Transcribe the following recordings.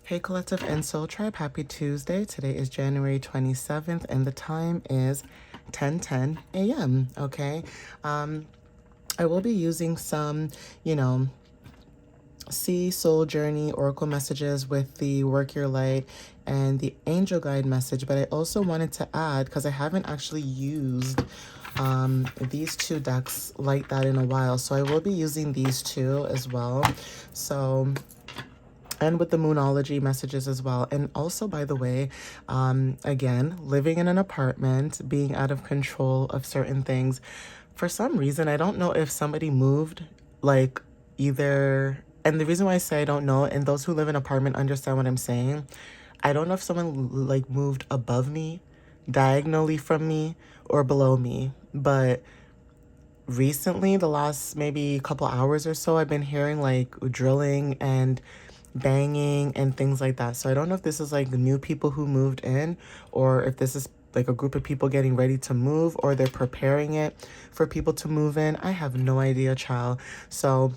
Hey Collective and Soul Tribe, happy Tuesday. Today is January 27th and the time is 10:10 a.m. Okay. I will be using some, See Soul Journey Oracle messages with the Work Your Light and the Angel Guide message, but I also wanted to add, because I haven't actually used these two decks like that in a while, so I will be using these two as well. So, and with the Moonology messages as well. And also, by the way, again, living in an apartment, being out of control of certain things. For some reason, I don't know if somebody moved, like either, and the reason why I say I don't know, and those who live in an apartment understand what I'm saying. I don't know if someone like moved above me, diagonally from me, or below me, but recently, the last maybe couple hours or so, I've been hearing like drilling and banging and things like that. So I don't know if this is like new people who moved in, or if this is like a group of people getting ready to move, or they're preparing it for people to move in. I have no idea, child. So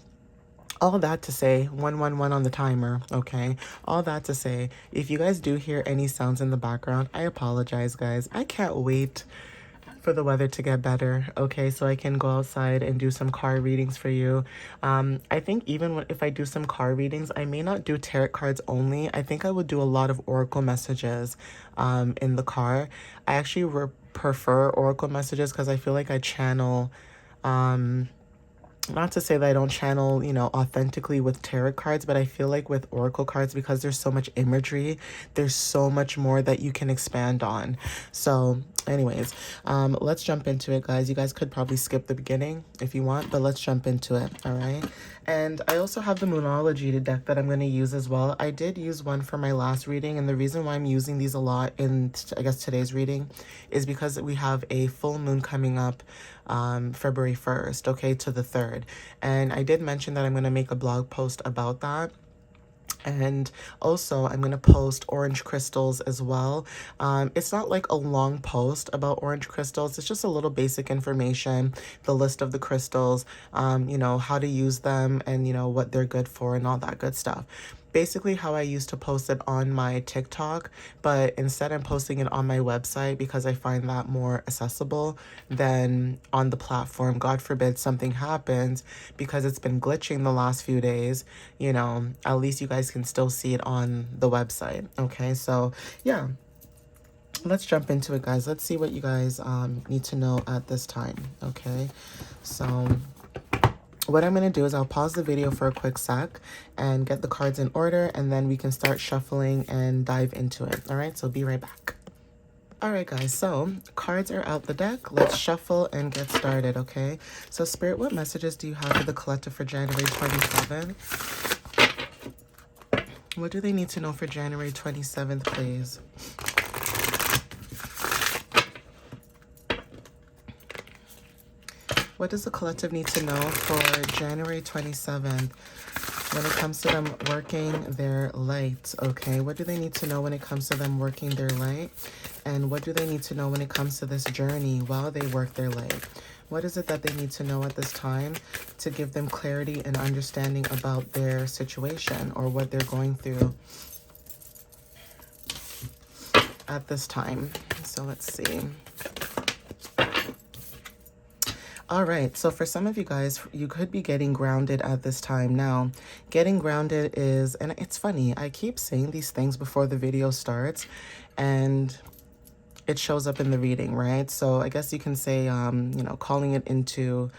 all that to say, 111 on the timer, okay? All that to say, if you guys do hear any sounds in the background, I apologize, guys. I can't wait for the weather to get better, okay, so I can go outside and do some car readings for you. I think even if I do some car readings, I may not do tarot cards only. I think I would do a lot of oracle messages in the car. I actually prefer oracle messages because I feel like I channel, not to say that I don't channel, authentically with tarot cards, but I feel like with oracle cards, because there's so much imagery, there's so much more that you can expand on. So anyways, let's jump into it, guys. You guys could probably skip the beginning if you want, but let's jump into it. All right. And I also have the Moonology deck that I'm going to use as well. I did use one for my last reading, and the reason why I'm using these a lot in, I guess, today's reading is because we have a full moon coming up February 1st, okay, to the 3rd. And I did mention that I'm going to make a blog post about that. And also, I'm going to post orange crystals as well. It's not like a long post about orange crystals. It's just a little basic information, the list of the crystals, how to use them and, what they're good for and all that good stuff. Basically how I used to post it on my TikTok, but instead I'm posting it on my website because I find that more accessible than on the platform. God forbid something happens, because it's been glitching the last few days, at least you guys can still see it on the website. Okay, so yeah. Let's jump into it, guys. Let's see what you guys need to know at this time. Okay, so what I'm going to do is I'll pause the video for a quick sec and get the cards in order, and then we can start shuffling and dive into it. All right, so be right back. All right, guys, so cards are out the deck. Let's shuffle and get started, okay? So Spirit, what messages do you have for the collective for January 27th? What do they need to know for January 27th, please? What does the collective need to know for January 27th when it comes to them working their light? Okay, what do they need to know when it comes to them working their light? And what do they need to know when it comes to this journey while they work their light? What is it that they need to know at this time to give them clarity and understanding about their situation or what they're going through at this time? So let's see. All right, so for some of you guys, you could be getting grounded at this time. Now, getting grounded is, and it's funny, I keep saying these things before the video starts, and it shows up in the reading, right? So I guess you can say, calling it into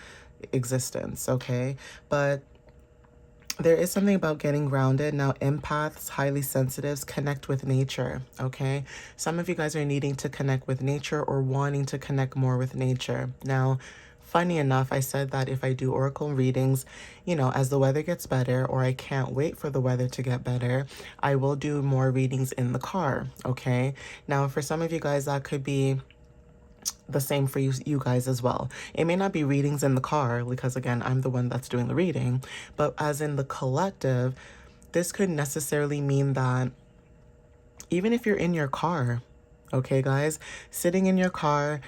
existence, okay? But there is something about getting grounded. Now, empaths, highly sensitives, connect with nature, okay? Some of you guys are needing to connect with nature or wanting to connect more with nature. Now, funny enough, I said that if I do oracle readings, as the weather gets better, or I can't wait for the weather to get better, I will do more readings in the car, okay? Now, for some of you guys, that could be the same for you guys as well. It may not be readings in the car because, again, I'm the one that's doing the reading, but as in the collective, this could necessarily mean that even if you're in your car, okay, guys, sitting in your car,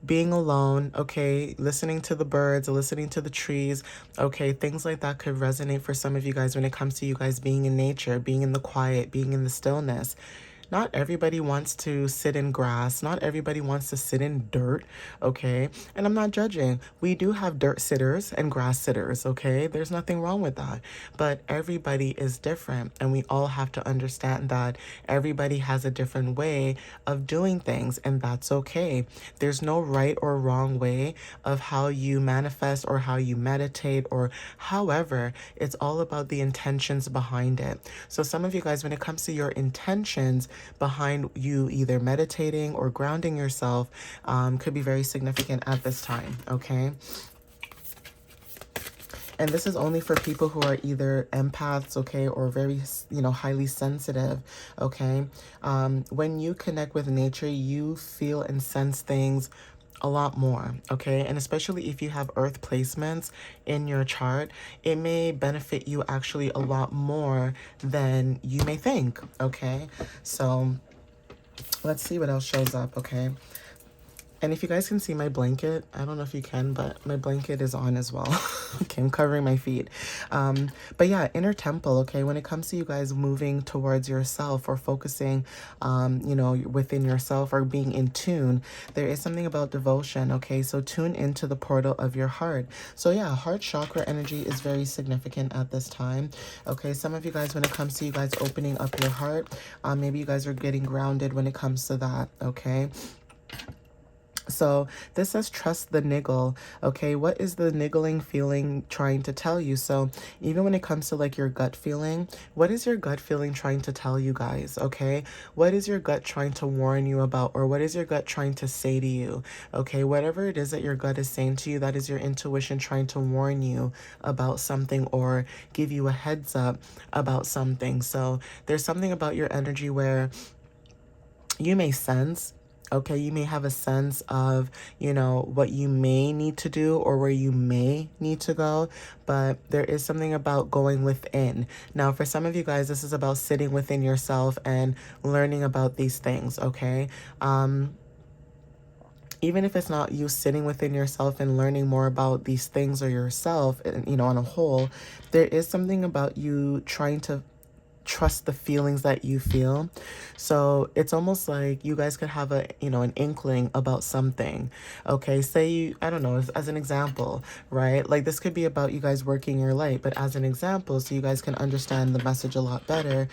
being alone, okay, listening to the birds, listening to the trees, okay, things like that could resonate for some of you guys when it comes to you guys being in nature, being in the quiet, being in the stillness. Not everybody wants to sit in grass. Not everybody wants to sit in dirt, okay? And I'm not judging. We do have dirt sitters and grass sitters, okay? There's nothing wrong with that. But everybody is different, and we all have to understand that everybody has a different way of doing things, and that's okay. There's no right or wrong way of how you manifest or how you meditate or however. It's all about the intentions behind it. So some of you guys, when it comes to your intentions behind you either meditating or grounding yourself, could be very significant at this time, okay? And this is only for people who are either empaths, okay, or very, highly sensitive, okay? When you connect with nature, you feel and sense things a lot more, okay? And especially if you have earth placements in your chart, it may benefit you actually a lot more than you may think, okay? So let's see what else shows up, okay? And if you guys can see my blanket, I don't know if you can, but my blanket is on as well. Okay, I'm covering my feet. But yeah, inner temple, okay? When it comes to you guys moving towards yourself or focusing, within yourself or being in tune, there is something about devotion, okay? So tune into the portal of your heart. So yeah, heart chakra energy is very significant at this time, okay? Some of you guys, when it comes to you guys opening up your heart, maybe you guys are getting grounded when it comes to that, okay? So this says trust the niggle, okay? What is the niggling feeling trying to tell you? So even when it comes to like your gut feeling, what is your gut feeling trying to tell you guys, okay? What is your gut trying to warn you about, or what is your gut trying to say to you, okay? Whatever it is that your gut is saying to you, that is your intuition trying to warn you about something or give you a heads up about something. So there's something about your energy where you may sense, okay, you may have a sense of, what you may need to do or where you may need to go, but there is something about going within. Now, for some of you guys, this is about sitting within yourself and learning about these things, okay? Even if it's not you sitting within yourself and learning more about these things or yourself, on a whole, there is something about you trying to trust the feelings that you feel. So it's almost like you guys could have an inkling about something. Okay, say I don't know, as an example, right? Like this could be about you guys working your light, but as an example, so you guys can understand the message a lot better,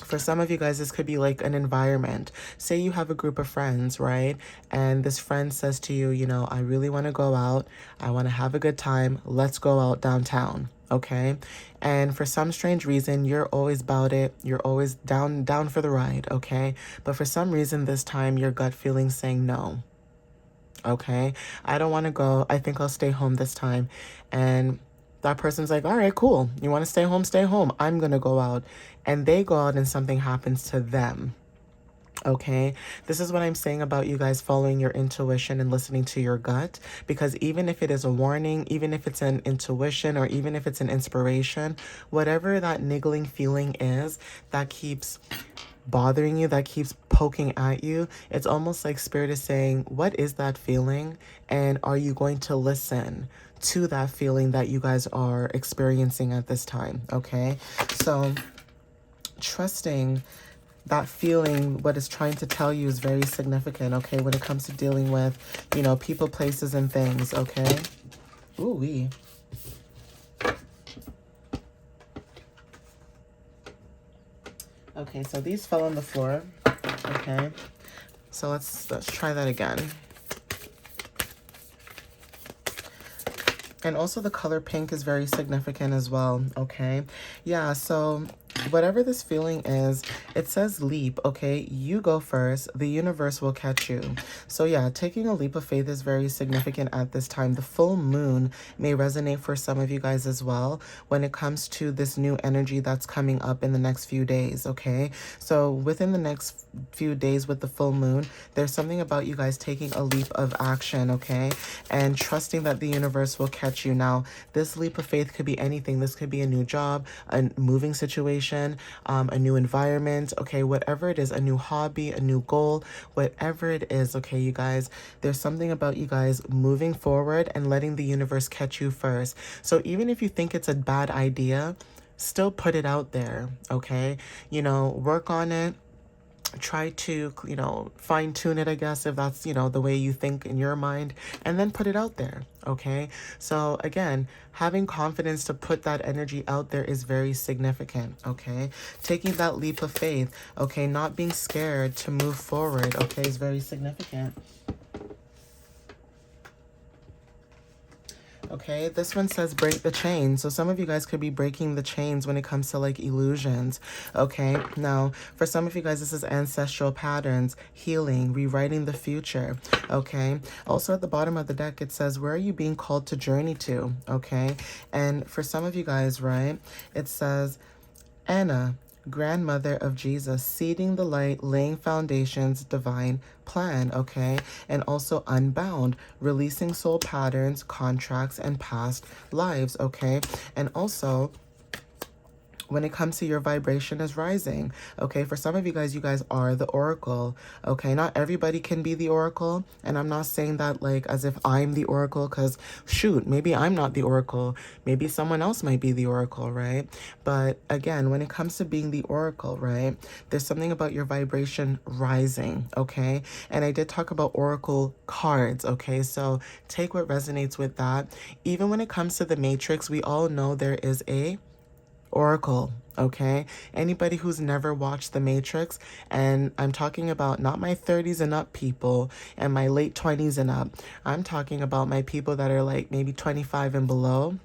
for some of you guys, this could be like an environment. Say you have a group of friends, right? And this friend says to you, I really want to go out. I want to have a good time. Let's go out downtown. Okay. And for some strange reason, you're always about it. You're always down for the ride. Okay. But for some reason, this time your gut feeling saying no. Okay. I don't want to go. I think I'll stay home this time. And that person's like, all right, cool. You want to stay home? Stay home. I'm going to go out. And they go out and something happens to them. Okay, this is what I'm saying about you guys following your intuition and listening to your gut, because even if it is a warning, even if it's an intuition, or even if it's an inspiration, whatever that niggling feeling is that keeps bothering you, that keeps poking at you, it's almost like spirit is saying, what is that feeling? And are you going to listen to that feeling that you guys are experiencing at this time? Okay, so trusting that feeling, what it's trying to tell you, is very significant, okay, when it comes to dealing with, people, places, and things, okay? Ooh-wee. Okay, so these fell on the floor, okay? So let's try that again. And also the color pink is very significant as well, okay? Yeah, so whatever this feeling is, it says leap, okay? You go first. The universe will catch you. So yeah, taking a leap of faith is very significant at this time. The full moon may resonate for some of you guys as well when it comes to this new energy that's coming up in the next few days, okay? So within the next few days with the full moon, there's something about you guys taking a leap of action, okay? And trusting that the universe will catch you. Now, this leap of faith could be anything. This could be a new job, a moving situation, location, a new environment, okay, whatever it is, a new hobby, a new goal, whatever it is, okay, you guys, there's something about you guys moving forward and letting the universe catch you first. So even if you think it's a bad idea, still put it out there, okay? You know, work on it. Try to, you know, fine tune it, I guess, if that's, you know, the way you think in your mind, and then put it out there, okay? So again, having confidence to put that energy out there is very significant, okay? Taking that leap of faith, okay, not being scared to move forward, okay, is very significant. Okay, this one says break the chains. So some of you guys could be breaking the chains when it comes to like illusions. Okay, now for some of you guys, this is ancestral patterns, healing, rewriting the future. Okay, also at the bottom of the deck, it says, where are you being called to journey to? Okay, and for some of you guys, right, it says, Anna, grandmother of Jesus, seeding the light, laying foundations, divine plan, okay? And also unbound, releasing soul patterns, contracts, and past lives, okay? And also, when it comes to your vibration is rising, okay? For some of you guys are the oracle, okay? Not everybody can be the oracle, and I'm not saying that like as if I'm the oracle, because shoot, maybe I'm not the oracle. Maybe someone else might be the oracle, right? But again, when it comes to being the oracle, right, there's something about your vibration rising, okay? And I did talk about oracle cards, okay? So take what resonates with that. Even when it comes to the matrix, we all know there is a oracle, okay? Anybody who's never watched The Matrix, and I'm talking about not my 30s and up people and my late 20s and up. I'm talking about my people that are like maybe 25 and below.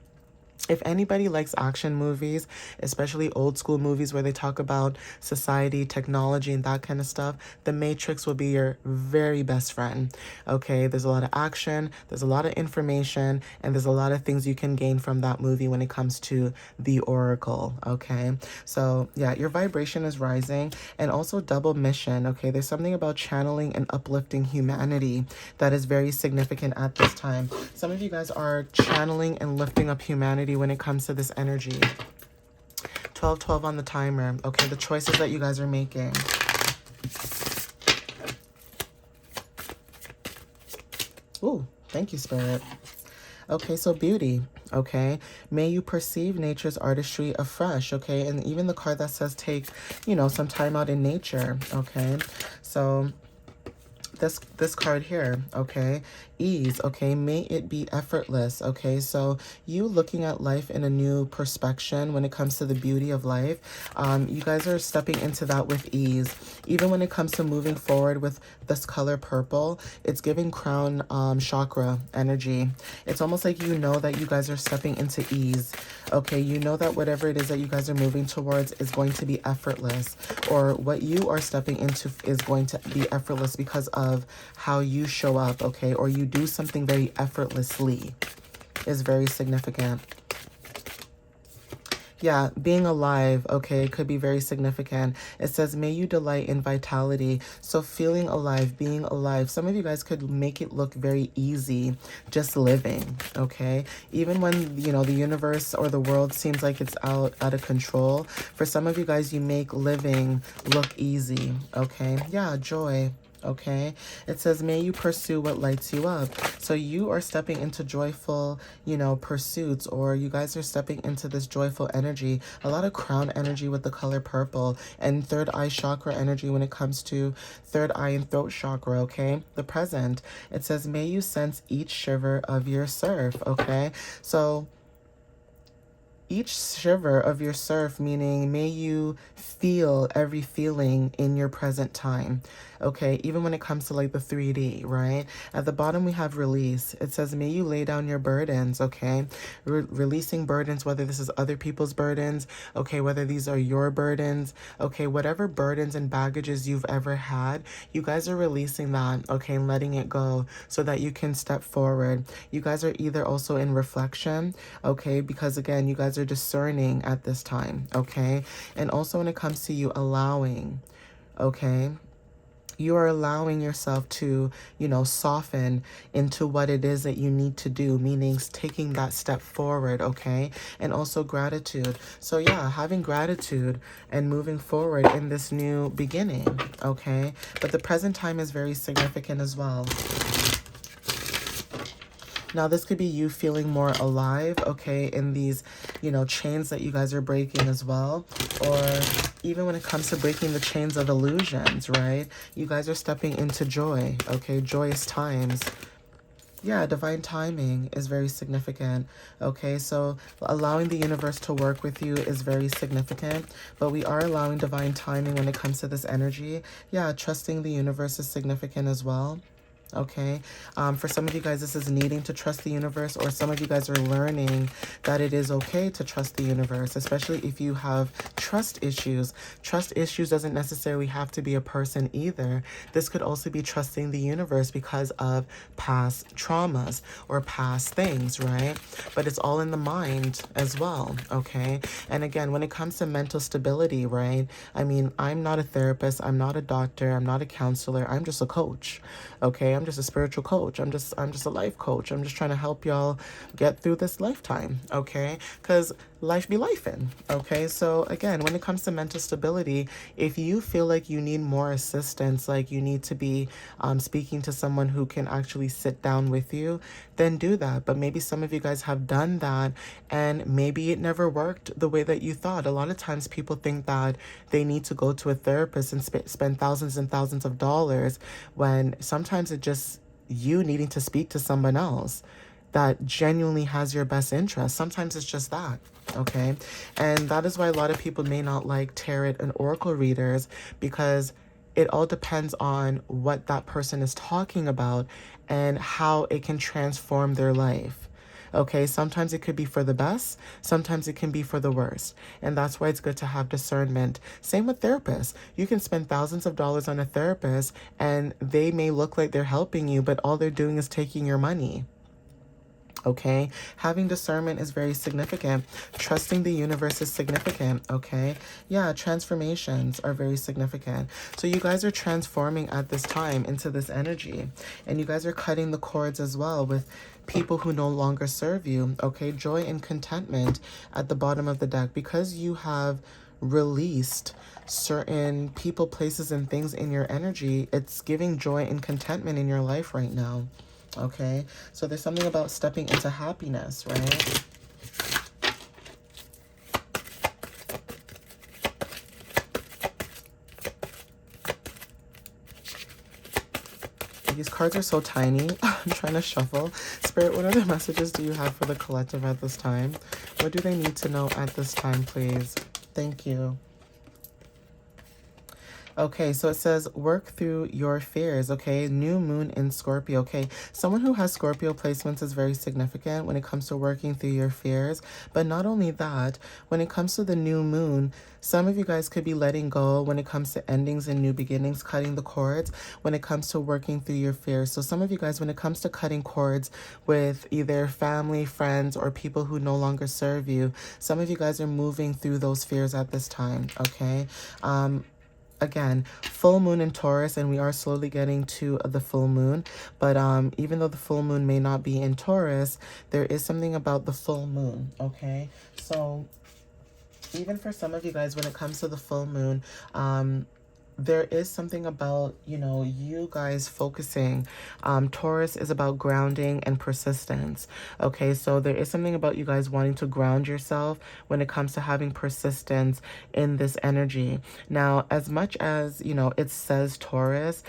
If anybody likes action movies, especially old school movies where they talk about society, technology, and that kind of stuff, The Matrix will be your very best friend. Okay, there's a lot of action, there's a lot of information, and there's a lot of things you can gain from that movie when it comes to the Oracle. Okay, so yeah, your vibration is rising, and also double mission. Okay, there's something about channeling and uplifting humanity that is very significant at this time. Some of you guys are channeling and lifting up humanity when it comes to this energy. 12:12 on the timer. Okay, the choices that you guys are making. Ooh, thank you, Spirit. Okay, so beauty, okay? May you perceive nature's artistry afresh, okay? And even the card that says take, you know, some time out in nature, okay? So this card here, okay, ease, okay, may it be effortless, okay? So you looking at life in a new perspective when it comes to the beauty of life, you guys are stepping into that with ease. Even when it comes to moving forward with this color purple, it's giving crown chakra energy. It's almost like you know that you guys are stepping into ease, okay? You know that whatever it is that you guys are moving towards is going to be effortless, or what you are stepping into is going to be effortless because of how you show up, okay? Or you do something very effortlessly is very significant. Yeah, being alive, okay, could be very significant. It says, may you delight in vitality. So feeling alive, being alive. Some of you guys could make it look very easy, just living, okay? Even when, you know, the universe or the world seems like it's out of control, for some of you guys, you make living look easy, okay? Yeah, joy. Okay, it says, may you pursue what lights you up. So you are stepping into joyful, you know, pursuits, or you guys are stepping into this joyful energy. A lot of crown energy with the color purple, and third eye chakra energy when it comes to third eye and throat chakra, okay? The present, it says, may you sense each shiver of your surf, okay? So each shiver of your surf, meaning may you feel every feeling in your present time, okay? Even when it comes to like the 3D, right? At the bottom, we have release. It says, may you lay down your burdens, okay? Releasing burdens, whether this is other people's burdens, okay? Whether these are your burdens, okay? Whatever burdens and baggages you've ever had, you guys are releasing that, okay? And letting it go so that you can step forward. You guys are either also in reflection, okay? Because again, you guys are discerning at this time, okay? And also when it comes to you allowing, okay? You are allowing yourself to, soften into what it is that you need to do, meaning taking that step forward, okay? And also gratitude. So, yeah, having gratitude and moving forward in this new beginning, okay? But the present time is very significant as well. Now, this could be you feeling more alive, okay, in these, chains that you guys are breaking as well. Or even when it comes to breaking the chains of illusions, right? You guys are stepping into joy, okay, joyous times. Yeah, divine timing is very significant. Okay, so allowing the universe to work with you is very significant, but we are allowing divine timing when it comes to this energy. Yeah, trusting the universe is significant as well. Okay, for some of you guys, this is needing to trust the universe, or some of you guys are learning that it is okay to trust the universe, especially if you have trust issues. Trust issues doesn't necessarily have to be a person either. This could also be trusting the universe because of past traumas or past things, right? But it's all in the mind as well, okay? And again, when it comes to mental stability, right? I mean, I'm not a therapist, I'm not a doctor, I'm not a counselor, I'm just a coach, okay? I'm just a spiritual coach. I'm just a life coach. I'm just trying to help y'all get through this lifetime, okay? Because life be lifing, okay? So again, when it comes to mental stability, if you feel like you need more assistance, like you need to be speaking to someone who can actually sit down with you, then do that. But maybe some of you guys have done that and maybe it never worked the way that you thought. A lot of times people think that they need to go to a therapist and spend thousands and thousands of dollars, when sometimes it just you needing to speak to someone else that genuinely has your best interest. Sometimes it's just that, okay? And that is why a lot of people may not like tarot and oracle readers, because it all depends on what that person is talking about and how it can transform their life. Okay, sometimes it could be for the best, sometimes it can be for the worst. And that's why it's good to have discernment. Same with therapists. You can spend thousands of dollars on a therapist and they may look like they're helping you, but all they're doing is taking your money. Okay, having discernment is very significant. Trusting the universe is significant. Okay, yeah, transformations are very significant. So you guys are transforming at this time into this energy, and you guys are cutting the cords as well with people who no longer serve you. Okay, joy and contentment at the bottom of the deck, because you have released certain people, places, and things in your energy. It's giving joy and contentment in your life right now. Okay, so there's something about stepping into happiness, right? These cards are so tiny. I'm trying to shuffle. Spirit, what other messages do you have for the collective at this time? What do they need to know at this time, please? Thank you. Okay, so it says work through your fears, okay? New moon in Scorpio, okay? Someone who has Scorpio placements is very significant when it comes to working through your fears. But not only that, when it comes to the new moon, some of you guys could be letting go when it comes to endings and new beginnings, cutting the cords when it comes to working through your fears. So some of you guys, when it comes to cutting cords with either family, friends, or people who no longer serve you, some of you guys are moving through those fears at this time, okay? Again, full moon in Taurus, and we are slowly getting to the full moon. But even though the full moon may not be in Taurus, there is something about the full moon, okay? So even for some of you guys, when it comes to the full moon, there is something about, you guys focusing. Taurus is about grounding and persistence. Okay, so there is something about you guys wanting to ground yourself when it comes to having persistence in this energy. Now, as much as, it says Taurus,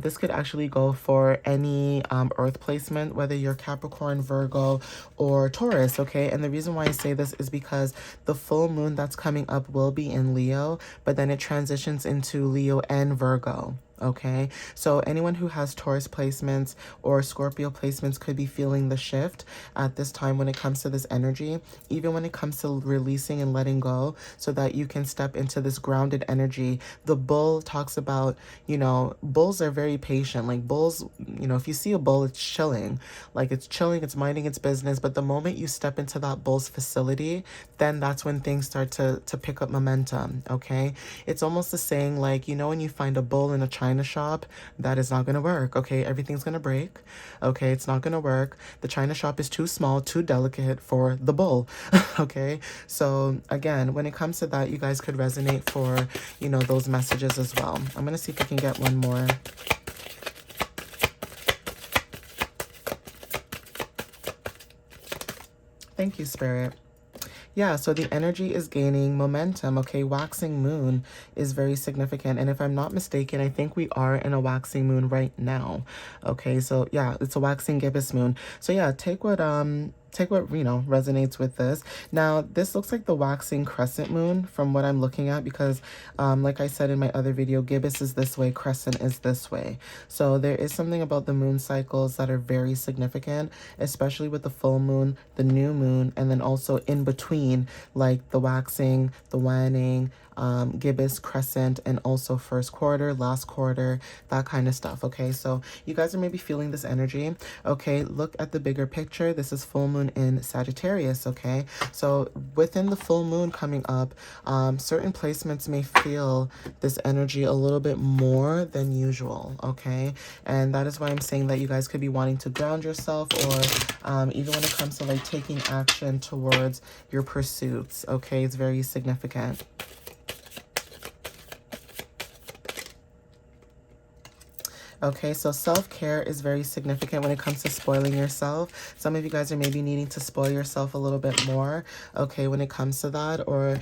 this could actually go for any earth placement, whether you're Capricorn, Virgo, or Taurus, okay? And the reason why I say this is because the full moon that's coming up will be in Leo, but then it transitions into Leo and Virgo. Okay, so anyone who has Taurus placements or Scorpio placements could be feeling the shift at this time when it comes to this energy, even when it comes to releasing and letting go, so that you can step into this grounded energy. The bull talks about, bulls are very patient. Like bulls, if you see a bull, it's chilling. Like it's chilling, it's minding its business. But the moment you step into that bull's facility, then that's when things start to pick up momentum. Okay, it's almost the saying, like, when you find a bull in a China china shop, that is not going to work. Okay, everything's going to break. Okay, it's not going to work. The china shop is too small, too delicate for the bull. Okay, so again, when it comes to that, you guys could resonate for, you know, those messages as well. I'm going to see if I can get one more. Thank you, Spirit. Yeah, so the energy is gaining momentum. Okay, waxing moon is very significant. And if I'm not mistaken, I think we are in a waxing moon right now. Okay, so yeah, it's a waxing gibbous moon. So yeah, take what you know resonates with this. Now this looks like the waxing crescent moon from what I'm looking at, because like I said in my other video, gibbous is this way, crescent is this way. So there is something about the moon cycles that are very significant, especially with the full moon, the new moon, and then also in between, like the waxing, the waning, gibbous, crescent, and also first quarter, last quarter, that kind of stuff. Okay, so you guys are maybe feeling this energy. Okay, look at the bigger picture. This is full moon in Sagittarius. Okay, so within the full moon coming up, certain placements may feel this energy a little bit more than usual. Okay, and that is why I'm saying that you guys could be wanting to ground yourself, or even when it comes to like taking action towards your pursuits. Okay, it's very significant. Okay, so self-care is very significant when it comes to spoiling yourself. Some of you guys are maybe needing to spoil yourself a little bit more, okay, when it comes to that, or,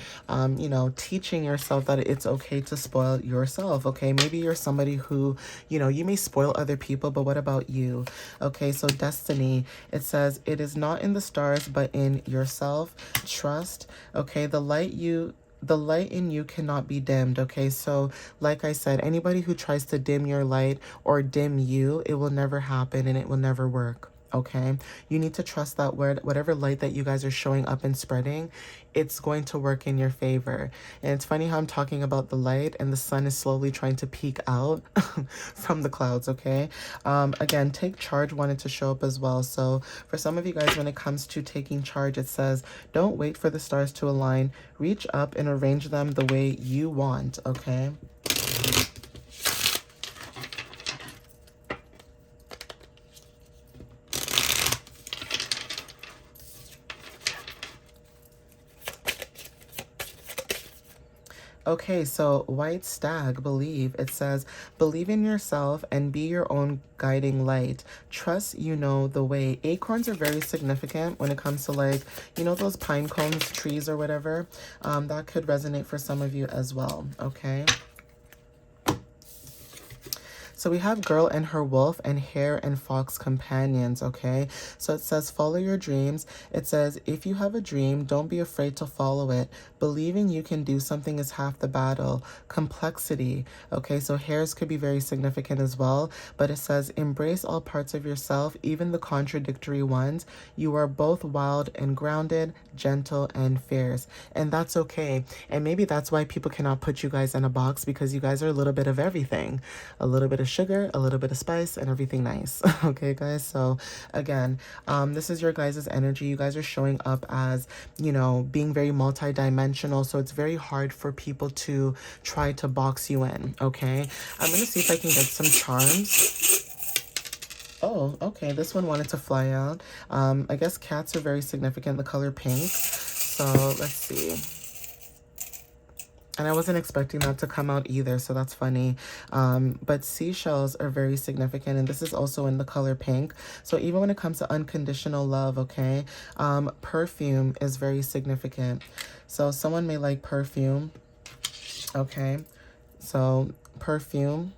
you know, teaching yourself that it's okay to spoil yourself, okay? Maybe you're somebody who, you know, you may spoil other people, but what about you? Okay, so destiny, it says, it is not in the stars, but in yourself. Trust, okay? The light in you cannot be dimmed. Okay, so like I said, anybody who tries to dim your light or dim you, it will never happen and it will never work. Okay, you need to trust that whatever light that you guys are showing up and spreading, it's going to work in your favor. And it's funny how I'm talking about the light and the sun is slowly trying to peek out from the clouds. Okay, again, take charge wanted to show up as well. So for some of you guys, when it comes to taking charge, it says don't wait for the stars to align, reach up and arrange them the way you want. Okay, okay, so White Stag, believe. It says, believe in yourself and be your own guiding light. Trust you know the way. Acorns are very significant when it comes to, like, you know, those pine cones, trees or whatever. That could resonate for some of you as well, okay? So we have Girl and Her Wolf and Hare and Fox companions, okay? So it says, follow your dreams. It says, if you have a dream, don't be afraid to follow it. Believing you can do something is half the battle. Complexity, okay? So hares could be very significant as well, but it says, embrace all parts of yourself, even the contradictory ones. You are both wild and grounded, gentle and fierce, and that's okay. And maybe that's why people cannot put you guys in a box, because you guys are a little bit of everything. A little bit of sugar, a little bit of spice, and everything nice. Okay, guys, so again, this is your guys' energy. You guys are showing up as, you know, being very multi-dimensional, so it's very hard for people to try to box you in. Okay, I'm gonna see if I can get some charms. Oh, okay, this one wanted to fly out. I guess cats are very significant, the color pink, so let's see. And I wasn't expecting that to come out either, so that's funny. But seashells are very significant, and this is also in the color pink. So even when it comes to unconditional love, okay, perfume is very significant. So someone may like perfume, okay? So perfume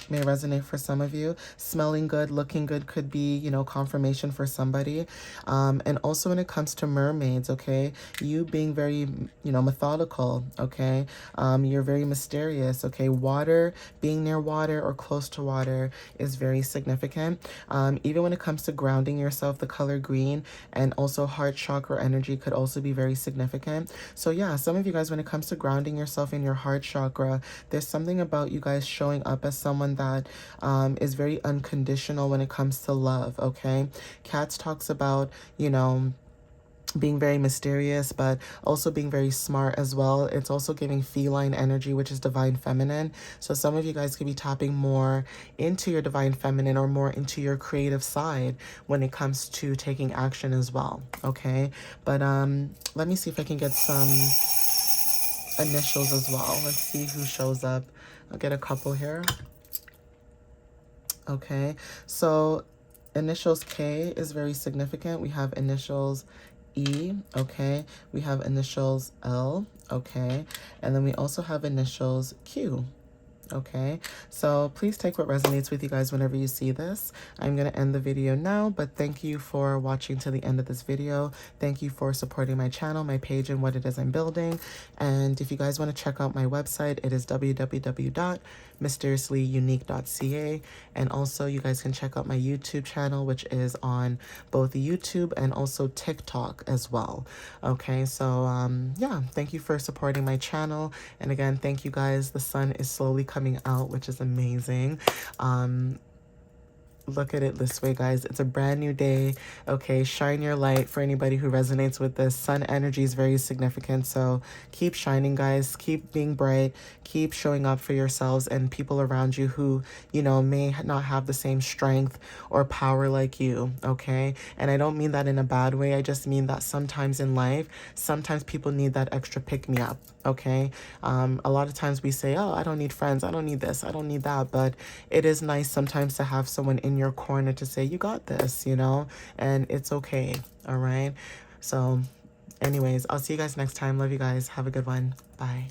may resonate for some of you. Smelling good, looking good could be, you know, confirmation for somebody. And also when it comes to mermaids, okay, you being very, you know, methodical, okay, you're very mysterious, okay. Water, being near water or close to water is very significant. Even when it comes to grounding yourself, the color green and also heart chakra energy could also be very significant. So yeah, some of you guys, when it comes to grounding yourself in your heart chakra, there's something about you guys showing up as someone that is very unconditional when it comes to love, okay? Cats talks about, you know, being very mysterious, but also being very smart as well. It's also giving feline energy, which is divine feminine. So some of you guys could be tapping more into your divine feminine or more into your creative side when it comes to taking action as well. Okay. But let me see if I can get some initials as well. Let's see who shows up. I'll get a couple here. Okay. So initials K is very significant. We have initials E, okay. We have initials L, okay. And then we also have initials Q. Okay, so please take what resonates with you guys whenever you see this. I'm going to end the video now, but thank you for watching to the end of this video. Thank you for supporting my channel, my page, and what it is I'm building. And if you guys want to check out my website, it is www.mysteriouslyunique.ca. And also you guys can check out my YouTube channel, which is on both YouTube and also TikTok as well. Okay, so yeah, thank you for supporting my channel. And again, thank you guys. The sun is slowly coming out, which is amazing. Look at it this way, guys. It's a brand new day. Okay, shine your light. For anybody who resonates with this, sun energy is very significant. So keep shining, guys. Keep being bright. Keep showing up for yourselves and people around you who, you know, may not have the same strength or power like you. Okay, and I don't mean that in a bad way. I just mean that sometimes in life, sometimes people need that extra pick me up. Okay, a lot of times we say, oh, I don't need friends, I don't need this, I don't need that, but it is nice sometimes to have someone in your corner to say, you got this, you know, and it's okay. All right, so anyways, I'll see you guys next time. Love you guys. Have a good one. Bye.